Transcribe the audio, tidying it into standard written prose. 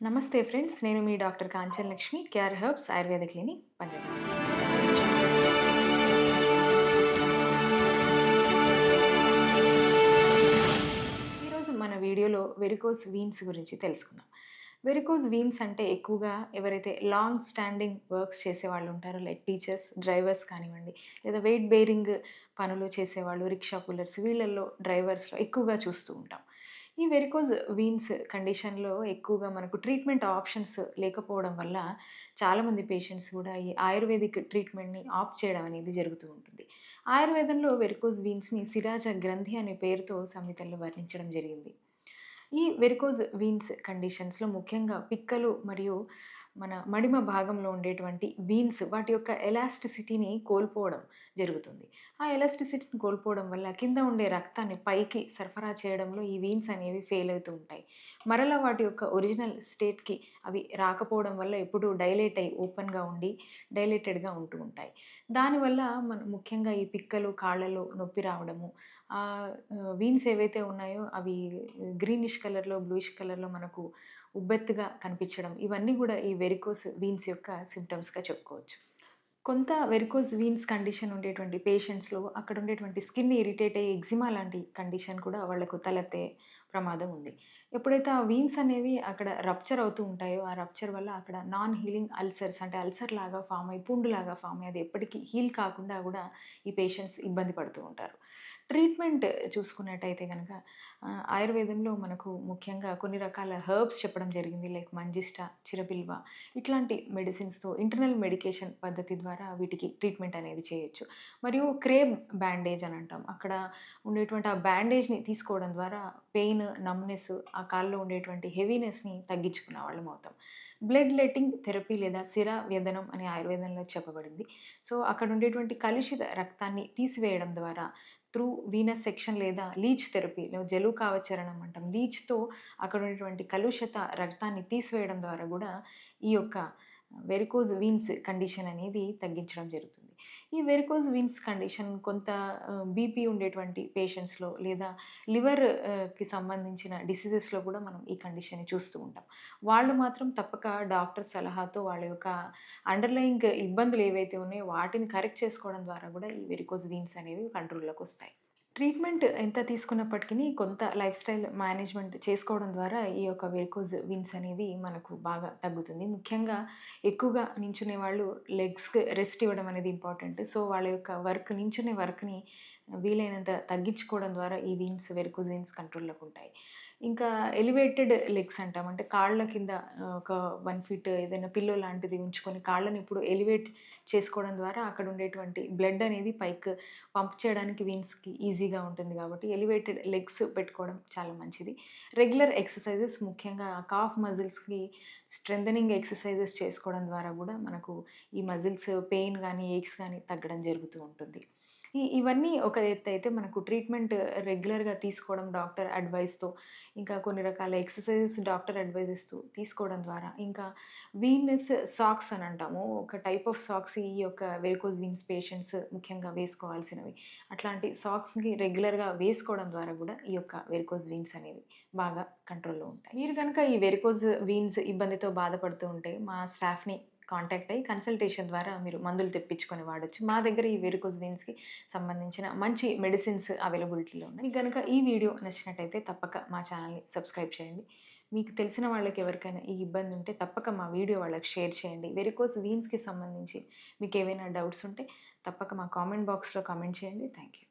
నమస్తే ఫ్రెండ్స్. నేను మీ doctor Kanchan Lakshmi, care herbs Ayurveda clinic, Panjagutta. ఈరోజు మన వీడియోలో వెరికోస్ వీన్స్ గురించి తెలుసుకుందాం. వెరికోస్ వీన్స్ అంటే ఎక్కువగా ఎవరైతే లాంగ్ స్టాండింగ్ వర్క్స్ చేసేవాళ్ళు ఉంటారో, లైక్ టీచర్స్, డ్రైవర్స్ కానివ్వండి, లేదా వెయిట్ బేరింగ్ పనులు చేసేవాళ్ళు, రిక్షా పుల్లర్స్, వీళ్ళల్లో డ్రైవర్స్‌లో ఎక్కువగా చూస్తూ ఉంటాం. ఈ వెరికోజ్ వీన్స్ కండిషన్‌లో ఎక్కువగా మనకు ట్రీట్మెంట్ ఆప్షన్స్ లేకపోవడం వల్ల చాలామంది పేషెంట్స్ కూడా ఈ ఆయుర్వేదిక్ ట్రీట్మెంట్‌ని ఆప్ట్ చేయడం అనేది జరుగుతూ ఉంటుంది. ఆయుర్వేదంలో వెరికోజ్ వీన్స్‌ని సిరాజ గ్రంథి అనే పేరుతో సంహితల్లో వర్ణించడం జరిగింది. ఈ వెరికోజ్ వీన్స్ కండిషన్స్‌లో ముఖ్యంగా పిక్కలు మరియు మన మడిమ భాగంలో ఉండేటువంటి వీన్స్ వాటి యొక్క ఎలాస్టిసిటీని కోల్పోవడం జరుగుతుంది. ఆ ఎలాస్టిసిటీని కోల్పోవడం వల్ల కింద ఉండే రక్తాన్ని పైకి సరఫరా చేయడంలో ఈ వీన్స్ అనేవి ఫెయిల్ అవుతూ ఉంటాయి. మరలా వాటి యొక్క ఒరిజినల్ స్టేట్‌కి అవి రాకపోవడం వల్ల ఎప్పుడూ డైలేట్ అయ్యి ఓపెన్‌గా ఉండి డైలేటెడ్‌గా ఉంటూ ఉంటాయి. దానివల్ల మనం ముఖ్యంగా ఈ పిక్కలు, కాళ్ళలో నొప్పి రావడము, వీన్స్ ఏవైతే ఉన్నాయో అవి గ్రీనిష్ కలర్‌లో, బ్లూయిష్ కలర్‌లో మనకు ఉబ్బెత్తుగా కనిపించడం, ఇవన్నీ గూడా ఈ వెరికోస్ వీన్స్ యొక్క సింప్టమ్స్‌గా చెప్పుకోవచ్చు. కొంత వెరికోస్ వీన్స్ కండిషన్ ఉండేటువంటి పేషెంట్స్‌లో అక్కడ ఉండేటువంటి స్కిన్ ఇరిటేట్ అయ్యి ఎగ్జిమా లాంటి కండిషన్ కూడా వాళ్ళకు తలెత్తే ప్రమాదం ఉంది. ఎప్పుడైతే ఆ వీన్స్ అనేవి అక్కడ రప్చర్ అవుతూ ఉంటాయో, ఆ రప్చర్ వల్ల అక్కడ నాన్ హీలింగ్ అల్సర్స్ అంటే అల్సర్ లాగా ఫార్మ్ అయ్యి, పుండులాగా ఫార్మ్ అయ్యి అది ఎప్పటికీ హీల్ కాకుండా గూడా ఈ పేషెంట్స్ ఇబ్బంది పడుతూ ఉంటారు. ట్రీట్మెంట్ చూసుకున్నట్టయితే గనక ఆయుర్వేదంలో మనకు ముఖ్యంగా కొన్ని రకాల హెర్బ్స్ చెప్పడం జరిగింది. లైక్ మంజిష్ట, చిరబిల్వ ఇట్లాంటి మెడిసిన్స్‌తో ఇంటర్నల్ మెడికేషన్ పద్ధతి ద్వారా వీటికి ట్రీట్మెంట్ అనేది చేయొచ్చు. మరియు క్రేబ్ బ్యాండేజ్ అని అంటాం. అక్కడ ఉండేటువంటి ఆ బ్యాండేజ్‌ని తీసుకోవడం ద్వారా పెయిన్, నమ్‌నెస్, ఆ కాల్లో ఉండేటువంటి హెవీనెస్‌ని తగ్గించుకున్న వాళ్ళం అవుతాం. బ్లడ్ లెట్టింగ్ థెరపీ లేదా సిర వ్యదనం అని ఆయుర్వేదంలో చెప్పబడింది. సో, అక్కడ ఉండేటువంటి కలుషిత రక్తాన్ని తీసివేయడం ద్వారా త్రూ వీనస్ సెక్షన్ లేదా లీచ్ థెరపీ జలుకావచరణం అంటాం. లీచ్‌తో అక్కడ ఉన్నటువంటి కలుషిత రక్తాన్ని తీసివేయడం ద్వారా గూడా ఈ యొక్క వెరికోజ్ వీన్స్ కండిషన్ అనేది తగ్గించడం జరుగుతుంది. ఈ వెరికోజ్ వీన్స్ కండిషన్ కొంత బీపీ ఉండేటువంటి పేషెంట్స్‌లో లేదా లివర్ కి సంబంధించిన డిసీజెస్‌లో కూడా మనం ఈ కండిషన్‌ని చూస్తూ ఉంటాం. వాళ్ళు మాత్రం తప్పక డాక్టర్ సలహాతో వాళ్ళ యొక్క అండర్‌లయింగ్ ఇబ్బందులు ఏవైతే ఉన్నాయో వాటిని కరెక్ట్ చేసుకోవడం ద్వారా కూడా ఈ వెరికోజ్ వీన్స్ అనేవి కంట్రోల్‌లోకొస్తాయి. ట్రీట్మెంట్ ఎంత తీసుకున్నప్పటికిని కొంత లైఫ్ స్టైల్ మేనేజ్‌మెంట్ చేసుకోవడం ద్వారా ఈ యొక్క వెరికోజ్ వీన్స్ అనేది మనకు బాగా తగ్గుతుంది. ముఖ్యంగా ఎక్కువగా నించునే వాళ్ళు లెగ్స్‌కి రెస్ట్ ఇవ్వడం అనేది ఇంపార్టెంట్. సో, వాళ్ళ యొక్క నించునే వర్క్‌ని వీలైనంత తగ్గించుకోవడం ద్వారా ఈ వెరికోజ్ వీన్స్ కంట్రోల్‌లోకి ఉంటాయి. ఇంకా ఎలివేటెడ్ లెగ్స్ అంటాం. అంటే కాళ్ళ కింద ఒక 1 ఫీట్ ఏదైనా పిల్లో లాంటిది ఉంచుకొని కాళ్ళని ఇప్పుడు ఎలివేట్ చేసుకోవడం ద్వారా అక్కడ ఉండేటువంటి బ్లడ్ అనేది పైకి పంప్ చేయడానికి వీన్స్‌కి ఈజీగా ఉంటుంది కాబట్టి ఎలివేటెడ్ లెగ్స్ పెట్టుకోవడం చాలా మంచిది. రెగ్యులర్ ఎక్సర్‌సైజెస్ ముఖ్యంగా కాఫ్ మజిల్స్‌కి స్ట్రెంథెనింగ్ ఎక్సర్‌సైజెస్ చేసుకోవడం ద్వారా గూడా మనకు ఈ మజిల్స్ పెయిన్ గానీ, ఏక్స్ గానీ తగ్గడం జరుగుతూ ఉంటుంది. ఇవన్నీ ఒక ఎత్తయితే మనకు ట్రీట్మెంట్ రెగ్యులర్‌గా తీసుకోవడం డాక్టర్ అడ్వైస్‌తో, ఇంకా కొన్ని రకాల ఎక్సర్‌సైజెస్ డాక్టర్ అడ్వైస్ ఇస్తూ తీసుకోవడం ద్వారా, ఇంకా వీనస్ సాక్స్ అని అంటాము. ఒక టైప్ ఆఫ్ సాక్స్ ఈ యొక్క వెరికోజ్ వీన్స్ పేషెంట్స్ ముఖ్యంగా వేసుకోవాల్సినవి. అట్లాంటి సాక్స్‌ని రెగ్యులర్‌గా వేసుకోవడం ద్వారా గూడా ఈ యొక్క వెరికోజ్ వీన్స్ అనేవి బాగా కంట్రోల్‌లో ఉంటాయి. మీరు గనక ఈ వెరికోజ్ వీన్స్ ఇబ్బందితో బాధపడుతూ ఉంటే మా స్టాఫ్‌ని కాంటాక్ట్ అయ్యి కన్సల్టేషన్ ద్వారా మీరు మందులు తెప్పించుకొని వాడొచ్చు. మా దగ్గర ఈ వెరికోజ్ వీన్స్‌కి సంబంధించిన మంచి మెడిసిన్స్ అవైలబిలిటీలో ఉన్నాయి. మీకు గనక ఈ వీడియో నచ్చినట్టయితే తప్పక మా ఛానల్‌ని సబ్స్క్రైబ్ చేయండి. మీకు తెలిసిన వాళ్ళకి ఎవరికైనా ఈ ఇబ్బంది ఉంటే తప్పక మా వీడియో వాళ్ళకి షేర్ చేయండి. వెరికోజ్ వీన్స్‌కి సంబంధించి మీకేవైనా డౌట్స్ ఉంటే తప్పక మా కామెంట్ బాక్స్‌లో కామెంట్ చేయండి. Thank you.